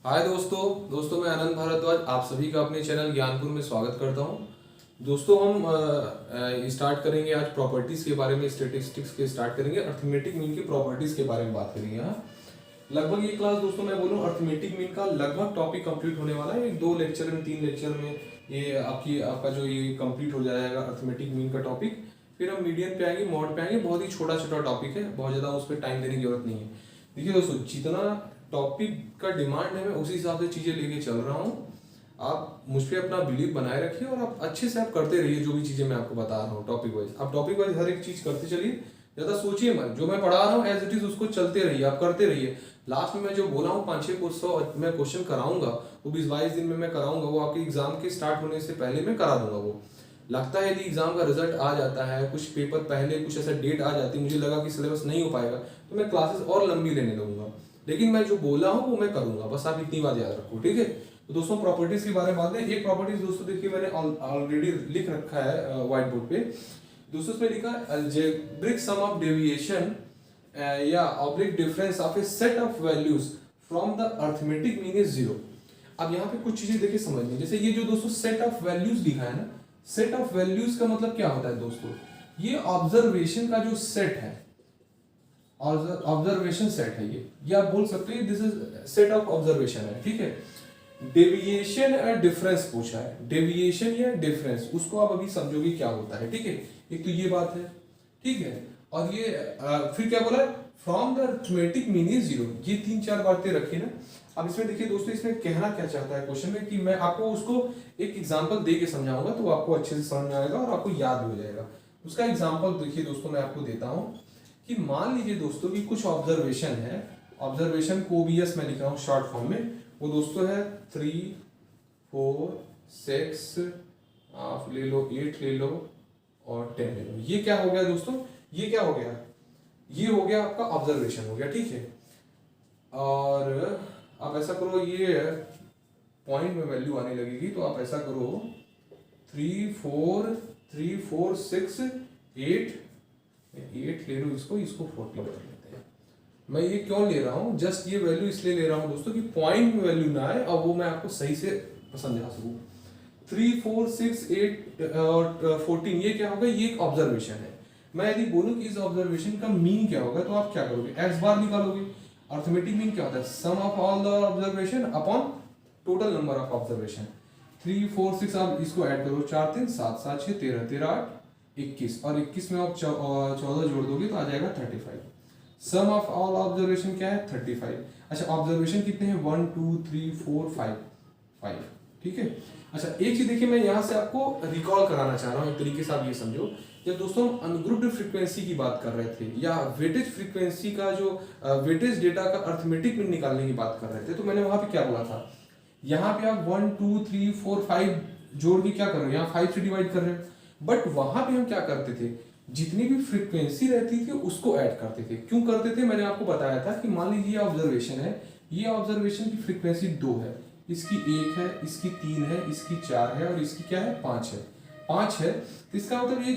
हाय दोस्तों मैं आनंद भारद्वाज आप सभी का अपने चैनल ज्ञानपुर में स्वागत करता हूं। दोस्तों हम स्टार्ट करेंगे आज प्रॉपर्टीज के बारे में, स्टैटिस्टिक्स के स्टार्ट करेंगे, अर्थमेटिक मीन की प्रॉपर्टीज के बारे में बात करेंगे। यहाँ लगभग ये क्लास दोस्तों मैं बोलूँ अर्थमेटिक मीन का लगभग टॉपिक कंप्लीट होने वाला है। 2 लेक्चर में 3 लेक्चर में ये आपका जो ये कंप्लीट हो जाएगा अर्थमेटिक मीन का टॉपिक। फिर हम मीडियन पे आएंगे, मॉड पे आएंगे। बहुत ही छोटा छोटा टॉपिक है, बहुत ज़्यादा उस पर टाइम देने की जरूरत नहीं है। देखिए दोस्तों, जितना टॉपिक का डिमांड है मैं उसी हिसाब से चीज़ें लेके चल रहा हूँ। आप मुझ पर अपना बिलीव बनाए रखिए और आप अच्छे से आप करते रहिए जो भी चीज़ें मैं आपको बता रहा हूँ टॉपिक वाइज। आप टॉपिक वाइज हर एक चीज़ करते चलिए, ज़्यादा सोचिए मत। जो मैं पढ़ा रहा हूँ एज इट इज़ उसको चलते रहिए, आप करते रहिए। लास्ट में मैं जो बोला हूँ 500-600 मैं क्वेश्चन कराऊंगा, वो 20-22 दिन में मैं कराऊंगा। वो आपके एग्जाम के स्टार्ट होने से पहले मैं करा दूंगा। वो लगता है यदि एग्जाम का रिजल्ट आ जाता है, कुछ पेपर पहले कुछ ऐसा डेट आ जाती है, मुझे लगा कि सिलेबस नहीं हो पाएगा, तो मैं क्लासेस और लंबी लेने लगूंगा। लेकिन मैं जो बोला हूँ वो मैं करूंगा, बस आप इतनी बात याद रखो, ठीक है। तो दोस्तों प्रॉपर्टीज के बारे में बात करें। एक प्रॉपर्टीज दोस्तों देखिए मैंने ऑलरेडी लिख रखा है व्हाइट बोर्ड पे। दोस्तों इसमें लिखा अलजेब्रिक सम ऑफ डेविएशन या oblique difference of a set of values from the arithmetic mean is 0। अब यहाँ पे कुछ चीजें देखिए समझ लीजिए। जैसे ये जो दोस्तों सेट ऑफ वैल्यूज लिखा है ना, सेट ऑफ वैल्यूज का मतलब क्या होता है दोस्तों, ये ऑब्जर्वेशन का जो सेट है, ऑब्जर्वेशन सेट है ये आप बोल सकते हैं this is set of observation है, ठीक है। डेविएशन या डिफरेंस पूछा है, डेविएशन या डिफरेंस, उसको आप अभी समझोगे क्या होता है, ठीक है। एक तो ये बात है, ठीक है। और ये फिर क्या बोला, from the arithmetic mean is 0। ये 3-4 बातें रखी ना। अब इसमें देखिए दोस्तों, इसमें कहना क्या चाहता है क्वेश्चन में, कि मैं आपको उसको एक एग्जांपल दे के समझाऊंगा तो आपको अच्छे से समझ में आएगा और आपको याद भी हो जाएगा। उसका एग्जांपल देखिए दोस्तों मैं आपको देता हूं कि मान लीजिए दोस्तों कि कुछ ऑब्जर्वेशन है। ऑब्जर्वेशन को OBS मैं लिख रहा हूँ शॉर्ट फॉर्म में। वो दोस्तों है 3, 4, 6, आप ले लो 8 ले लो और 10 ले लो। ये क्या हो गया दोस्तों, ये क्या हो गया, ये हो गया आपका ऑब्जर्वेशन हो गया, ठीक है। और आप ऐसा करो, ये पॉइंट में वैल्यू आने लगेगी, तो आप ऐसा करो 3, 4, 6, 8 ले लो, इसको 14 कर लेते हैं। मैं ये क्यों ले रहा हूँ, जस्ट ये वैल्यू इसलिए ले रहा हूँ दोस्तों कि पॉइंट में वैल्यू ना आए और वो मैं आपको सही से समझा सकूँ। 3, 4, 6, 8 और 14 ये क्या होगा, ये एक ऑब्जर्वेशन है। मैं यदि बोलूं कि इस ऑब्जर्वेशन का मीन क्या होगा, तो आप क्या करोगे, एक्स बार निकालोगे। अर्थमेटिक मीन क्या होता है, sum of all the observation upon total number of observation. 3, 4, 6 आप इसको ऐड करो, 4, 3, 7, 7, 6, 13, 13, 8, 21 और 21 में आप 14 जोड़ दोगे तो आ जाएगा 35। सम ऑफ ऑल ऑब्जर्वेशन क्या है, 35। अच्छा ऑब्जर्वेशन कितने हैं, 1, 2, 3, 4, 5, ठीक है। अच्छा एक चीज देखिए, मैं यहाँ से आपको रिकॉल कराना चाह रहा हूँ एक तरीके से, आप ये समझो। जब दोस्तों हम अनग्रुप्ड फ्रीक्वेंसी की बात कर रहे थे या वेटेज फ्रीक्वेंसी का जो वेटेज डेटा का अर्थमेटिक मीन निकालने की बात कर रहे थे, तो मैंने वहां पे क्या बोला था, यहाँ पे आप 1, 2, 3, 4, 5 जोड़ के क्या कर रहे हो, यहाँ 5 से डिवाइड कर रहे हो। बट वहां पे हम क्या करते थे, जितनी भी फ्रीक्वेंसी रहती थी उसको ऐड करते थे। क्यों करते थे, मैंने आपको बताया था कि मान लीजिए ऑब्जर्वेशन है, ये ऑब्जर्वेशन की फ्रीक्वेंसी 2 है, इसकी 1 है, इसकी 3 है, इसकी 4 है और इसकी क्या है 5 है, 5 है। तो इसका मतलब ये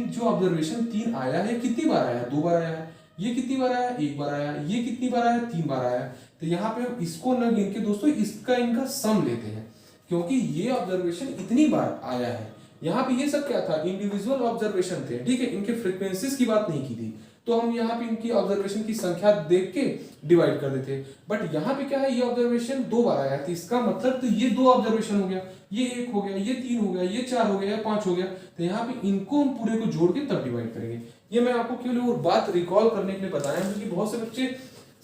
जो ऑब्जर्वेशन 3 आया है, कितनी बार आया है, 2 बार आया है। ये कितनी बार आया, 1 बार आया। ये कितनी बार आया, 3 बार आया। तो यहाँ पे हम इसको न गिन के दोस्तों इसका इनका सम लेते हैं, क्योंकि ये ऑब्जर्वेशन इतनी बार आया है। यहाँ पे ये सब क्या था, इंडिविजुअल ऑब्जर्वेशन थे, ठीक है, इनके फ्रीक्वेंसीज की बात नहीं की थी। तो हम यहाँ पे इनकी ऑब्जर्वेशन की संख्या देख के डिवाइड कर देते। बट यहाँ पे क्या है, ये ऑब्जर्वेशन 2 बार आया था, इसका मतलब तो ये 2 ऑब्जर्वेशन हो गया, ये 1 हो गया, ये 3 हो गया, ये 4 हो गया, 5 हो गया। तो यहाँ पे इनको हम पूरे को जोड़ के तब डिवाइड करेंगे। ये मैं आपको केवल वो बात रिकॉल करने के लिए बताया, क्योंकि बहुत से बच्चे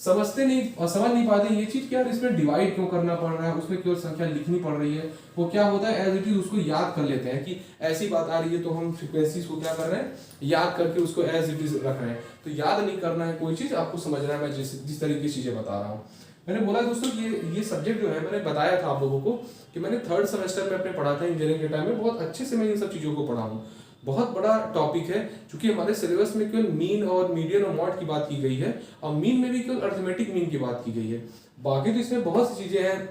समझते नहीं और समझ नहीं पाते ये चीज क्या, इसमें डिवाइड क्यों करना पड़ रहा है, उसमें केवल संख्या लिखनी पड़ रही है। वो क्या होता है, एज इट इज उसको याद कर लेते हैं कि ऐसी बात आ रही है तो हम फ्रीक्वेंसीज को क्या कर रहे हैं, याद करके उसको एज इट इज रख रहे हैं। तो याद नहीं करना है कोई चीज, आपको समझना है मैं जिस तरीके से चीजें बता रहा हूँ। मैंने बोला दोस्तों ये सब्जेक्ट जो है, मैंने बताया था आप लोगों को कि मैंने 3rd सेमेस्टर में अपने पढ़ा था इंजीनियरिंग के टाइम में, बहुत अच्छे से मैं इन सब चीजों को पढ़ा हूँ। बहुत बड़ा टॉपिक है, क्योंकि हमारे सिलेबस में केवल मीन और मीडियन और मॉड की बात की गई है, और मीन में भी केवल अर्थमेटिक मीन की बात की गई है। बाकी तो इसमें बहुत सी चीजें हैं,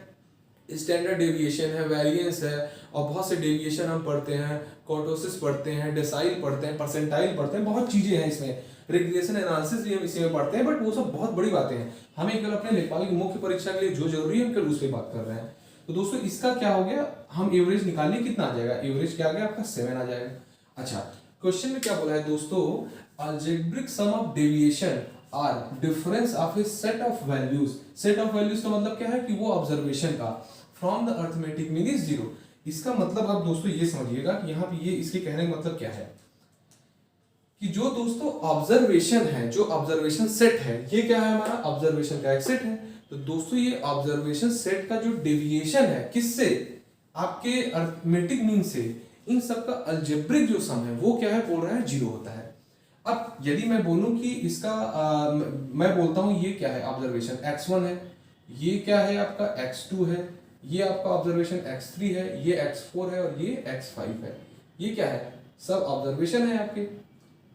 स्टैंडर्ड डेविएशन है, वेरिएंस है, और बहुत से डेविएशन हम पढ़ते हैं, कोर्टोसिस पढ़ते हैं, डेसाइल पढ़ते हैं, परसेंटाइल पढ़ते हैं, बहुत चीजें हैं इसमें। रिग्रेशन एनालिसिस भी हम इसी में पढ़ते हैं, बट वो सब बहुत बड़ी बातें हैं। हमें केवल अपने लेखपाल की मुख्य परीक्षा के लिए जो जरूरी है हम केवल उस पर बात कर रहे हैं। तो दोस्तों इसका क्या हो गया, हम एवरेज निकालिए, कितना आ जाएगा, एवरेज क्या आ गया आपका 7 आ जाएगा। अच्छा, क्वेश्चन में क्या बोला है दोस्तों, algebraic sum of deviation or difference of a set of values. Set of values का मतलब क्या है कि वो ऑब्जर्वेशन का from the arithmetic mean is 0। इसका मतलब आप दोस्तों ये समझिएगा कि यहाँ पे ये इसके कहने का मतलब क्या है कि जो दोस्तों ऑब्जर्वेशन है, जो ऑब्जर्वेशन सेट है, ये क्या है हमारा ऑब्जर्वेशन का एक सेट है। तो दोस्तों ये ऑब्जर्वेशन सेट का जो डेविएशन है किससे, आपके अर्थमेटिक मीन से, इन सब का अलजेब्रिक जो सम है वो क्या है, बोल रहा है 0 होता है। अब यदि मैं बोलूं कि इसका मैं बोलता हूं ये क्या है ऑब्जर्वेशन x1 है, ये क्या है आपका x2 है, ये आपका ऑब्जर्वेशन x3 है, ये x4 है और ये x5 है। ये क्या है, सब ऑब्जर्वेशन है आपके।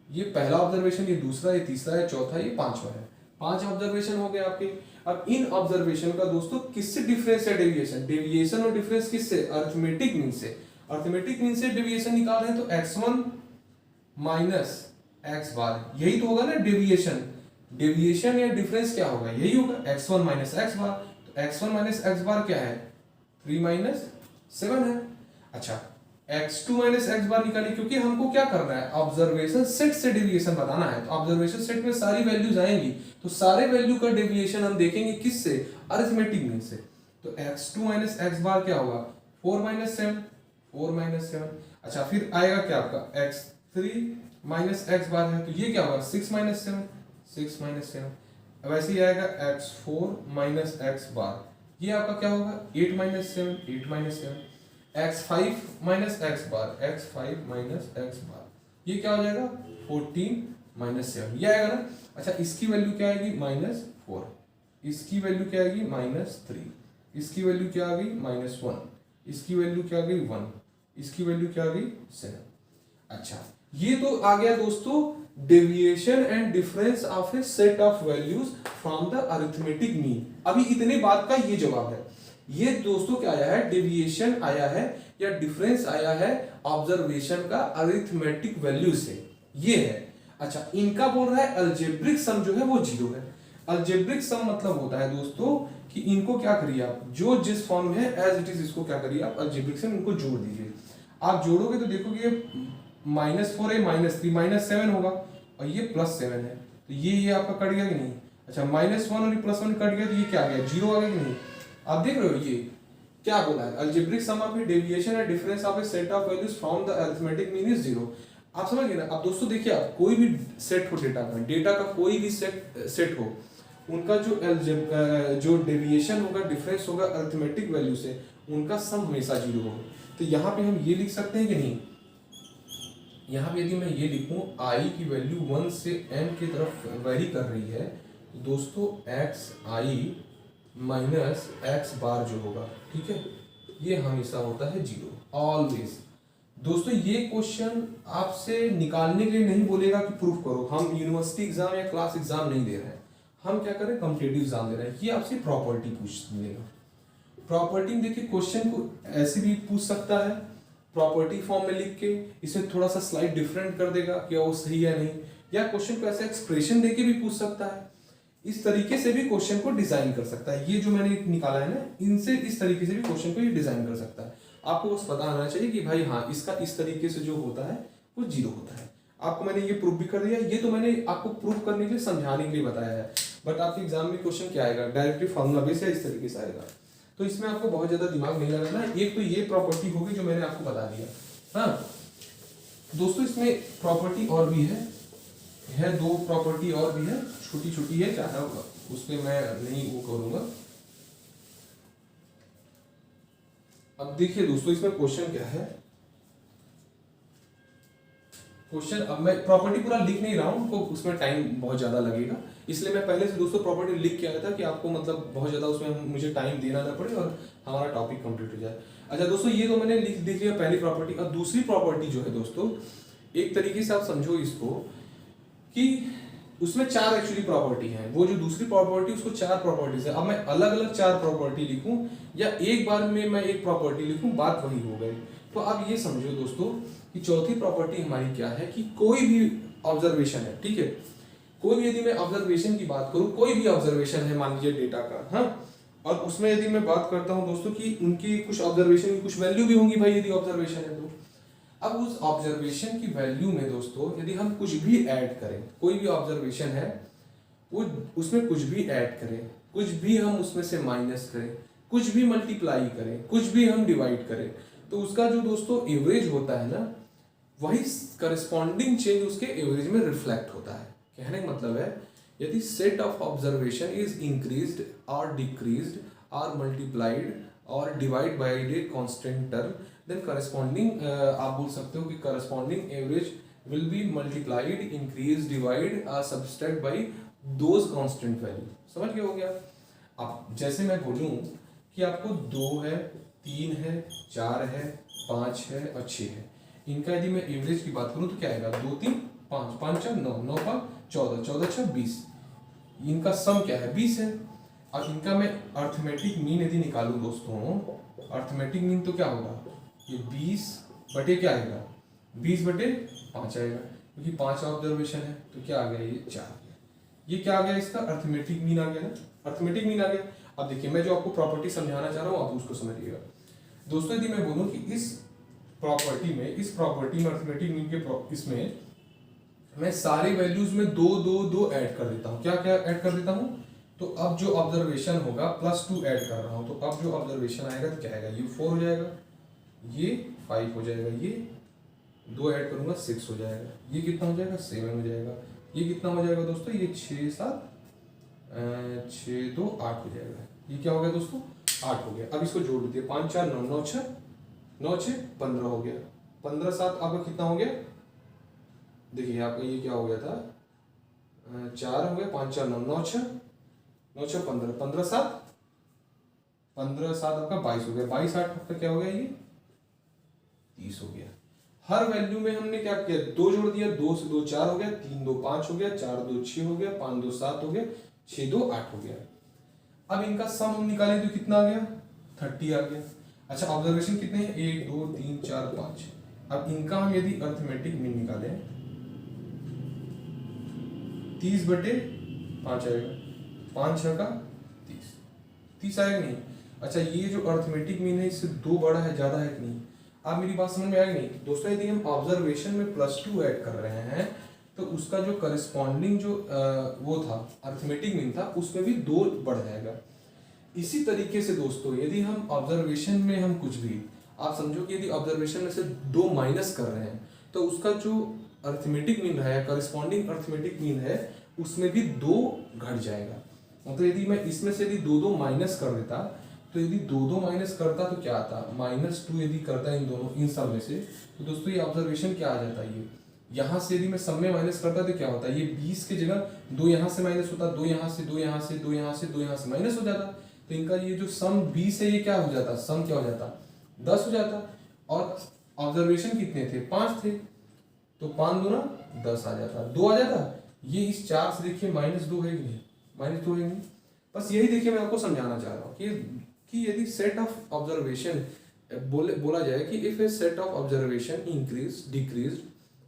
ये पहला ऑब्जर्वेशन, ये दूसरा, ये तीसरा, ये चौथा, ये पांचवा है। 5 ऑब्जर्वेशन हो गए आपके। अब इन ऑब्जर्वेशन का दोस्तों किससे डिफरेंस है, डेविएशन। डेविएशन और डिफरेंस किससे, अर्थमेटिक मीन से। अर्थमेटिक मीन से डेविएशन निकाल रहे हैं तो x1 माइनस x बार, यही तो होगा ना डेविएशन। डेविएशन या डिफरेंस क्या होगा, यही होगा x1 माइनस x बार। तो x1 माइनस x बार क्या है, 3 माइनस 7 है। अच्छा, x2 माइनस x बार निकालिए, क्योंकि हमको क्या करना है, ऑब्जर्वेशन सेट से डेविएशन बताना है। तो ऑब्जर्वेशन सेट में सारी वैल्यूज आएंगी, तो सारे वैल्यू का डेविएशन हम देखेंगे किससे, अरिथमेटिक मीन से। तो x2 माइनस x बार क्या होगा, 4 माइनस 7, 4 माइनस 7। अच्छा, फिर आएगा क्या आपका x3 माइनस x बार है, तो ये क्या होगा 6 माइनस 7, 6 माइनस 7। वैसे ही आएगा x4 माइनस x बार, ये आपका क्या होगा 8 minus 7, 8 minus 7। x5 minus x बार, x5 माइनस x बार, ये क्या हो जाएगा 14 माइनस 7, ये आएगा ना। अच्छा, इसकी वैल्यू क्या आएगी -4, इसकी वैल्यू क्या आएगी -3, इसकी वैल्यू क्या आ गई -1, इसकी वैल्यू क्या आ गई 1, इसकी वैल्यू क्या आ गई 7। अच्छा, ये तो आ गया दोस्तों deviation and difference of a set of values from the arithmetic mean. अभी इतने बात का ये जवाब है। ये दोस्तों क्या आया है, डेविएशन आया है या डिफरेंस आया है ऑब्जर्वेशन का अरिथमेटिक वैल्यू से, ये है। अच्छा, इनका बोल रहा है अलजेब्रिक सम जो है वो 0 है। अलजेब्रिक सम मतलब होता है दोस्तों कि इनको क्या करिए आप, जो जिस फॉर्म में है एज इट इज, इसको क्या करिए आप अलजेब्रिक सम इनको जोड़ दीजिए। आप जोड़ोगे तो देखोगे -4 है, -3, -7 होगा और ये +7 है, तो ये आपका कट गया कि नहीं। अच्छा, -1 और +1 कट गया तो ये क्या आ गया 0 आ गया कि नहीं। आप देख रहे हो ये क्या बोला है, algebraic sum of a deviation and difference of a set of values from the arithmetic mean is 0। आप समझ गए ना। अब दोस्तों देखिए, आप कोई भी सेट हो डेटा में, डेटा का कोई भी सेट हो, उनका जो डेविएशन होगा, डिफरेंस होगा अरिथमेटिक वैल्यू से, उनका सम हमेशा 0 होगा। तो यहाँ पे हम ये लिख सकते हैं कि नहीं, यहाँ पे यदि मैं ये लिखूं i की वैल्यू 1 से m की तरफ वेरी कर रही है, तो दोस्तों xi माइनस x बार जो होगा, ठीक है, ये हमेशा होता है 0 ऑलवेज। दोस्तों ये क्वेश्चन आपसे निकालने के लिए नहीं बोलेगा कि प्रूफ करो। हम यूनिवर्सिटी एग्जाम या क्लास एग्जाम नहीं दे रहे हैं, हम क्या करें कॉम्पिटिटिव एग्जाम दे रहे हैं। ये आपसे प्रॉपर्टी पूछ लेगा। प्रॉपर्टी में देखिए क्वेश्चन को ऐसे भी पूछ सकता है, प्रॉपर्टी फॉर्म में लिख के, इसमें थोड़ा सा स्लाइड डिफरेंट कर देगा क्या वो सही है नहीं, या क्वेश्चन को ऐसा एक्सप्रेशन देके भी पूछ सकता है। इस तरीके से भी क्वेश्चन को डिजाइन कर सकता है। ये जो मैंने निकाला है ना, इनसे इस तरीके से भी क्वेश्चन को ये डिजाइन कर सकता है। आपको बस पता होना चाहिए कि भाई हाँ, इसका इस तरीके से जो होता है वो 0 होता है। आपको मैंने ये प्रूफ भी कर दिया। ये तो मैंने आपको प्रूफ करने के लिए, समझाने के लिए बताया है, बट आपके एग्जाम में क्वेश्चन क्या आएगा, डायरेक्टली फॉर्मूला बेस या इस तरीके से आएगा। तो इसमें आपको बहुत ज्यादा दिमाग नहीं लगाना है। एक तो ये प्रॉपर्टी होगी जो मैंने आपको बता दिया। हाँ दोस्तों, इसमें प्रॉपर्टी और भी है 2 प्रॉपर्टी और भी है, छोटी छोटी है, चाहे उस पर मैं नहीं वो करूंगा। अब देखिए दोस्तों, इसमें क्वेश्चन क्या है, क्वेश्चन, अब मैं प्रॉपर्टी पूरा लिख नहीं रहा हूं, तो उसमें टाइम बहुत ज्यादा लगेगा, इसलिए मैं पहले से दोस्तों प्रॉपर्टी लिख के आया था कि आपको मतलब बहुत ज्यादा उसमें मुझे टाइम देना ना पड़े और हमारा टॉपिक कंप्लीट हो जाए। अच्छा दोस्तों, ये तो मैंने लिख लिया पहली प्रॉपर्टी। और दूसरी प्रॉपर्टी जो है दोस्तों, एक तरीके से आप समझो इसको कि उसमें 4 एक्चुअली प्रॉपर्टी है। वो जो दूसरी प्रॉपर्टी, उसको 4 प्रॉपर्टीज है। अब मैं अलग अलग 4 प्रॉपर्टी लिखूं या एक बार में मैं एक प्रॉपर्टी लिखूं, बात वही हो गई। तो अब ये समझो दोस्तों कि चौथी प्रॉपर्टी हमारी क्या है कि कोई भी ऑब्जर्वेशन है, ठीक है, कोई भी यदि मैं ऑब्जर्वेशन की बात करूं, कोई भी ऑब्जर्वेशन है मान लीजिए डेटा का, हाँ, और उसमें यदि मैं बात करता हूं दोस्तों कि उनकी कुछ ऑब्जर्वेशन की कुछ वैल्यू भी होंगी भाई, यदि ऑब्जर्वेशन है तो अब उस ऑब्जर्वेशन की वैल्यू में दोस्तों यदि हम कुछ भी ऐड करें, कोई भी ऑब्जर्वेशन है वो उसमें कुछ भी ऐड करें, कुछ भी हम उसमें से माइनस करें, कुछ भी मल्टीप्लाई करें, कुछ भी हम डिवाइड करें, तो उसका जो दोस्तों एवरेज होता है ना, वही करस्पॉन्डिंग चेंज उसके एवरेज में रिफ्लेक्ट होता है। कहने का मतलब है यदि set of observation is increased और डिक्रीज्ड और मल्टीप्लाइड और divide by a constant term, then corresponding आप बोल सकते हो कि corresponding average will be multiplied, increase, divide और subtract by those constant value. समझ गए हो गया? अब जैसे मैं बोलूं कि आपको 2 है, 3 है, 4 है, 5 है और 6 है, इनका यदि मैं एवरेज की बात करूं तो क्या आएगा? 2 3 5 5 4 9 9 5 14 14 6 20, इनका सम क्या है? 20 है। अब इनका मैं अर्थमेटिक मीन यदि निकालूं दोस्तों, अर्थमेटिक मीन तो क्या होगा? ये 20 बटे क्या आएगा? 20 बटे 5 आएगा, क्योंकि 5 ऑब्जर्वेशन है तो क्या आ गया? ये 4। ये क्या आ गया? इसका अर्थमेटिक मीन आ गया ना, अर्थमेटिक मीन आ गया। अब देखिए मैं जो आपको प्रॉपर्टी समझाना चाह रहा हूँ आप उसको समझिएगा दोस्तों। यदि मैं बोलूँ कि इस प्रॉपर्टी में अर्थमेटिक मीन के इसमें मैं सारे वैल्यूज में 2 2 2 ऐड कर देता हूँ। क्या क्या ऐड कर देता हूँ? तो अब जो ऑब्जर्वेशन होगा +2 ऐड कर रहा हूँ, तो अब जो ऑब्जर्वेशन आएगा तो क्या आएगा? ये 4 हो जाएगा, ये 5 हो जाएगा, ये 2 ऐड करूंगा 6 हो जाएगा, ये कितना हो जाएगा? 7 हो जाएगा, ये कितना हो जाएगा दोस्तों? ये 6 7 6 2 8 हो जाएगा। ये क्या हो गया दोस्तों? 8 हो गया। अब इसको जोड़ दीजिए, 5 4 9 9 6 9 6 15 हो गया, 15 7 आपका कितना हो गया? देखिए आपका ये क्या हो गया था? 4 हो गया, 5 4 9 9 6 9 6 15 15 7 आपका 22 हो गया, 22 8 आपका क्या हो गया? ये 30 हो गया। हर वैल्यू में हमने क्या किया? 2 जोड़ दिया, 2 से 2 4 हो गया, 3 2 5 हो गया, 4 2 6 हो गया, 5 2 7 हो गया, 6 2 8 हो गया। अब इनका सम हम निकालें तो कितना आ गया? 30 आ गया। अच्छा ऑब्जर्वेशन कितने हैं? 1 2 3 4 5। अब इनका हम यदि अर्थमेटिक मीन निकालें 30 बटे 5 आएगा, 5 6 का 30, 30 आएगा नहीं? अच्छा ये जो अर्थमेटिक मीन है इससे 2 बड़ा है, ज्यादा है कि नहीं? आप मेरी बात समझ में आएगी नहीं दोस्तों? यदि हम ऑब्जर्वेशन में +2 ऐड कर रहे हैं तो उसका जो करस्पॉन्डिंग जो वो था अर्थमेटिक मीन था उसमें भी 2 बढ़ जाएगा। इसी तरीके से दोस्तों यदि हम ऑब्जर्वेशन में हम कुछ भी, आप समझो कि यदि ऑब्जर्वेशन में से 2 माइनस कर रहे हैं तो उसका जो अर्थमेटिक मीन है, करस्पॉन्डिंग अर्थमेटिक मीन है, उसमें भी 2 घट जाएगा। मतलब यदि मैं इसमें से यदि 2 2 माइनस कर देता तो यदि 2 2 माइनस करता तो क्या आता? -2 यदि करता इन दोनों इन सब में से तो दोस्तों ये ऑब्जर्वेशन क्या आ जाता? ये यहाँ से यदि मैं सब में माइनस करता तो क्या होता? ये 20 की जगह 2 यहाँ से माइनस होता, 2 यहाँ से 2 यहाँ से 2 यहाँ से 2 यहाँ से माइनस हो जाता। तो इनका ये जो सम 20 है ये क्या हो जाता? सम क्या हो जाता? 10 हो जाता। और ऑब्जर्वेशन कितने थे? 5 थे, तो 5 दूना 10 आ जाता, 2 आ जाता। ये इस 4 से देखिए -2 है कि नहीं? -2 है नहीं? बस यही देखिए मैं आपको समझाना चाह रहा हूँ कि यदि सेट ऑफ ऑब्जर्वेशन बोला जाए कि if A set of observation increase, decrease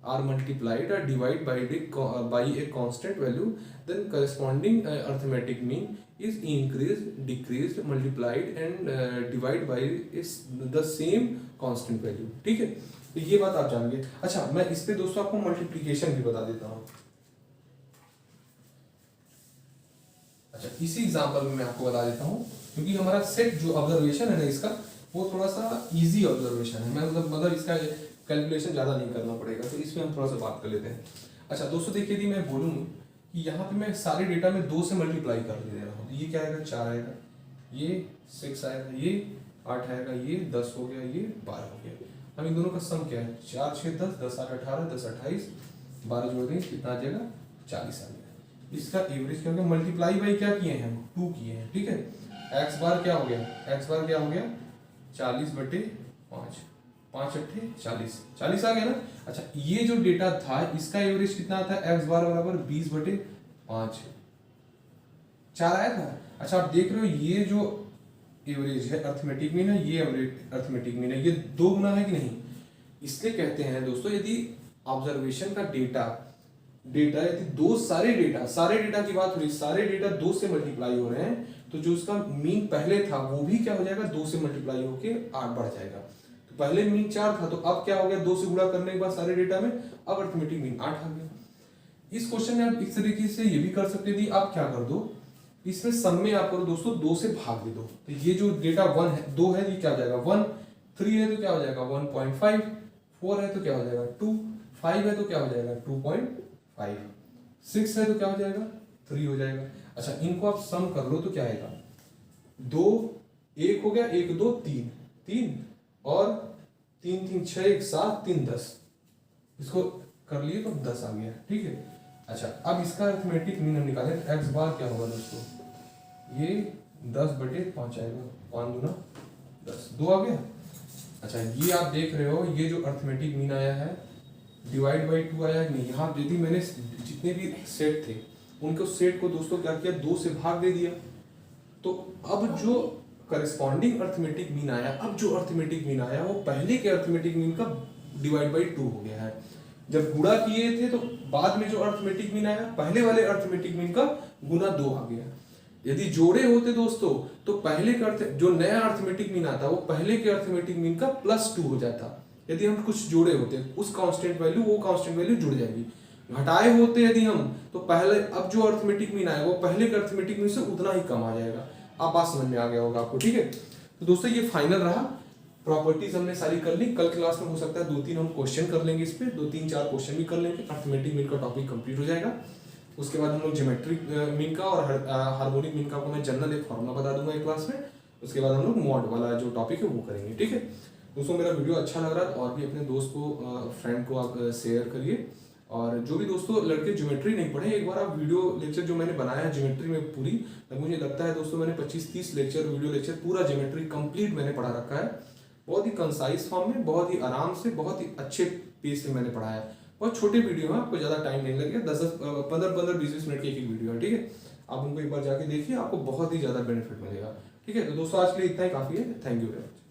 are multiplied or divided by a constant value, then corresponding arithmetic mean is increased, decreased, multiplied and divided by is the same constant value। ठीक है, तो ये बात आप जान गए। अच्छा मैं इस पे दोस्तों आपको मल्टीप्लिकेशन भी बता देता हूँ। अच्छा इसी एग्जांपल में मैं आपको बता देता हूँ, क्योंकि हमारा सेट जो ऑब्जर्वेशन है ना इसका वो थोड़ा सा इजी ऑब्जर्वेशन है। मैं मतलब इसका कैलकुलेशन ज़्यादा नहीं करना पड़ेगा, तो इसमें हम थोड़ा सा बात कर लेते हैं। अच्छा दोस्तों देखिए यदि मैं बोलूँ कि यहाँ पे मैं सारे डेटा में 2 से मल्टीप्लाई कर दे रहा हूँ तो ये क्या आएगा? 4 आएगा, ये 6 आएगा, ये 8 आएगा, ये 10 हो गया, ये 12 हो गया। अब इन दोनों का सम क्या है? 4 6 10 10 8 18 10 28 12 जोड़ देंगे कितना आ जाएगा? 40 आ गया। इसका एवरेज क्या हो गया? मल्टीप्लाई बाई क्या किए हैं? हम 2 किए हैं। ठीक है, एक्स बार क्या हो गया? एक्स बार क्या हो गया? 40 बटे 5, 5 अट्ठे 40, 40 आ गया ना। अच्छा ये जो डेटा था इसका एवरेज कितना आता है? एक्स बार बराबर 20 बटे 5, 4 आया था। अच्छा आप देख रहे हो ये जो एवरेज है अर्थमेटिक मीन है, ये अर्थमेटिक मीन है, ये 2 गुना है कि नहीं? इसलिए कहते हैं दोस्तों यदि ऑब्जर्वेशन का डेटा डेटा, यदि दो सारे डेटा की बात हो रही, सारे डेटा 2 से मल्टीप्लाई हो रहे हैं, तो जो उसका मीन पहले था वो भी क्या हो जाएगा, 2 से मल्टीप्लाई होके 8 बढ़ जाएगा। तो पहले मीन 4 था, तो अब क्या हो गया, 2 से गुणा करने के बाद सारे डेटा में अब अर्थमेटिक मीन 8 आ गया। इस क्वेश्चन में आप इस तरीके से ये भी कर सकते थे, आप क्या कर दो, इसमें सम में आप करो दोस्तों 2 से भाग दे दो, तो ये जो डेटा 1 है 2 है, ये क्या हो जाएगा 1, 3 है तो क्या हो जाएगा 1.5, 4 है तो क्या हो जाएगा 2, 5 है तो क्या हो जाएगा 2.5, 6 है तो क्या हो जाएगा 3 हो जाएगा। अच्छा, इनको आप सम कर लो तो क्या आएगा, 2 1 हो गया, 1 2 3 3 और 3 3 6 1 7 3 10, इसको कर लिए तो 10 आ गया, ठीक है। अच्छा, अब इसका अर्थमेटिक मीन हम निकालें तो एक्स बार क्या होगा दोस्तों, ये 10/5 आएगा, 5 दूना 10, 2 आ गया। अच्छा, ये आप देख रहे हो, ये जो अर्थमेटिक मीन आया है डिवाइड बाई 2 आया नहीं, यहाँ यदि मैंने जितने भी सेट थे उनको सेट को दोस्तों क्या किया, 2 से भाग दे दिया, तो अब जो करस्पॉन्डिंग अर्थमेटिक मीन आया, अब जो अर्थमेटिक मीन आया वो पहले के अर्थमेटिक मीन का डिवाइड बाई 2 हो गया है। जब गुणा किए थे तो बाद में जो अर्थमेटिक मीन आया पहले वाले अर्थमेटिक मीन का गुना 2 आ गया। यदि जोड़े होते दोस्तों तो पहले का जो नया अर्थमेटिक मीन आता वो पहले के अर्थमेटिक मीन का +2 हो जाता। यदि हम कुछ जोड़े होते उस कांस्टेंट वैल्यू वो कांस्टेंट वैल्यू जुड़ जाएगी। घटाए होते यदि हम तो पहले अब जो अर्थमेटिक मीन आया वो पहले के अर्थमेटिक मीन से उतना ही कम आ जाएगा। आप बात समझ में आ गया होगा आपको, ठीक है। तो दोस्तों ये फाइनल रहा, प्रॉपर्टीज हमने सारी कर ली। कल क्लास में हो सकता है 2-3 हम क्वेश्चन कर लेंगे, इस पे 2-3-4 क्वेश्चन भी कर लेंगे, अर्थमेटिक मीन का टॉपिक कंप्लीट हो जाएगा। उसके बाद हम लोग ज्योमेट्रिक मीन का और हार्मोनिक मीन का आपको मैं जनरल एक फॉर्मूला बता दूंगा एक क्लास में। उसके बाद हम लोग मॉड वाला जो टॉपिक है वो करेंगे, ठीक है। दोस्तों मेरा वीडियो अच्छा लग रहा है तो और भी अपने दोस्त को फ्रेंड को आप शेयर करिए। और जो भी दोस्तों लड़के ज्योमेट्री नहीं पढ़े, एक बार आप वीडियो लेक्चर जो मैंने बनाया है ज्योमेट्री में पूरी, मुझे लगता है दोस्तों मैंने 25-30 लेक्चर वीडियो लेक्चर पूरा ज्योमेट्री कंप्लीट मैंने पढ़ा रखा है। बहुत ही कंसाइज फॉर्म में, बहुत ही आराम से, बहुत ही अच्छे पेज से मैंने पढ़ाया है। बहुत छोटे वीडियो है, आपको ज़्यादा टाइम नहीं लगेगा, 10-15 20 मिनट की एक वीडियो है, ठीक है। आप उनको एक बार जाके देखिए, आपको बहुत ही ज़्यादा बेनिफिट मिलेगा, ठीक है। तो दोस्तों आज के लिए इतना ही काफ़ी है। Thank you very much.